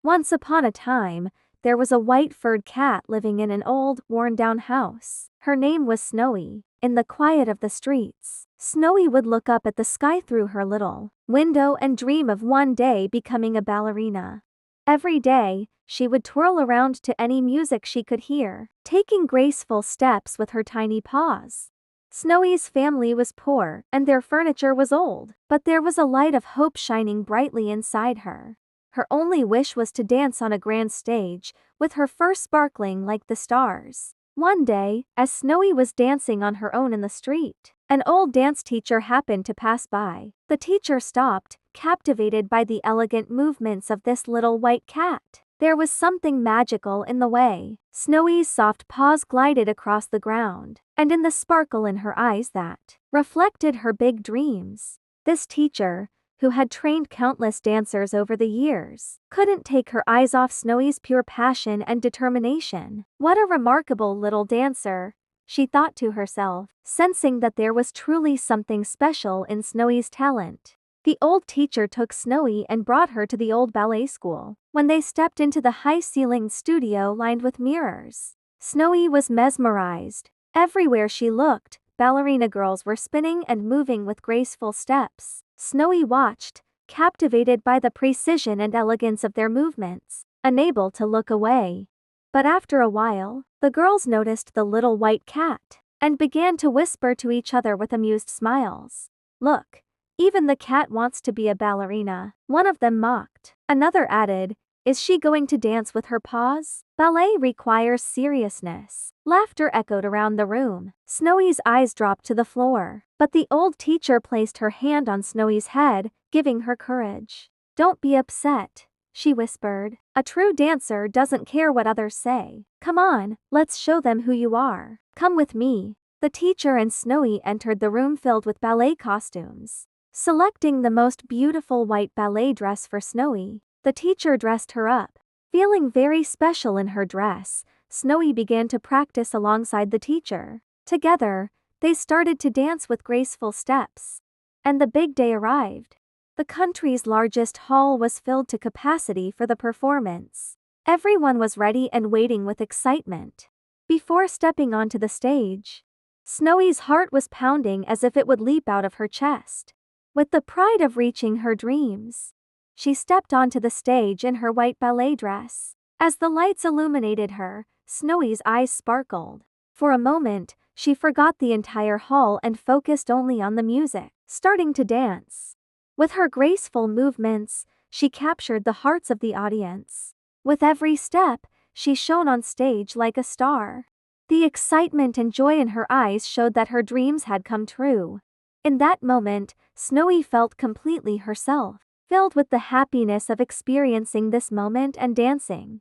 Once upon a time, there was a white-furred cat living in an old, worn-down house. Her name was Snowy. In the quiet of the streets, Snowy would look up at the sky through her little window and dream of one day becoming a ballerina. Every day, she would twirl around to any music she could hear, taking graceful steps with her tiny paws. Snowy's family was poor and their furniture was old, but there was a light of hope shining brightly inside her. Her only wish was to dance on a grand stage, with her fur sparkling like the stars. One day, as Snowy was dancing on her own in the street, an old dance teacher happened to pass by. The teacher stopped, captivated by the elegant movements of this little white cat. There was something magical in the way Snowy's soft paws glided across the ground, and in the sparkle in her eyes that reflected her big dreams. This teacher, who had trained countless dancers over the years, couldn't take her eyes off Snowy's pure passion and determination. What a remarkable little dancer, she thought to herself, sensing that there was truly something special in Snowy's talent. The old teacher took Snowy and brought her to the old ballet school. When they stepped into the high-ceilinged studio lined with mirrors, Snowy was mesmerized. Everywhere she looked, ballerina girls were spinning and moving with graceful steps. Snowy watched, captivated by the precision and elegance of their movements, unable to look away. But after a while, the girls noticed the little white cat, and began to whisper to each other with amused smiles. "Look, even the cat wants to be a ballerina," one of them mocked. Another added, "Is she going to dance with her paws? Ballet requires seriousness." Laughter echoed around the room. Snowy's eyes dropped to the floor, but the old teacher placed her hand on Snowy's head, giving her courage. "Don't be upset," she whispered. "A true dancer doesn't care what others say. Come on, let's show them who you are. Come with me." The teacher and Snowy entered the room filled with ballet costumes. Selecting the most beautiful white ballet dress for Snowy, the teacher dressed her up. Feeling very special in her dress, Snowy began to practice alongside the teacher. Together, they started to dance with graceful steps. And the big day arrived. The country's largest hall was filled to capacity for the performance. Everyone was ready and waiting with excitement. Before stepping onto the stage, Snowy's heart was pounding as if it would leap out of her chest. With the pride of reaching her dreams, she stepped onto the stage in her white ballet dress. As the lights illuminated her, Snowy's eyes sparkled. For a moment, she forgot the entire hall and focused only on the music. Starting to dance. With her graceful movements, she captured the hearts of the audience. With every step, she shone on stage like a star. The excitement and joy in her eyes showed that her dreams had come true. In that moment, Snowy felt completely herself, filled with the happiness of experiencing this moment and dancing.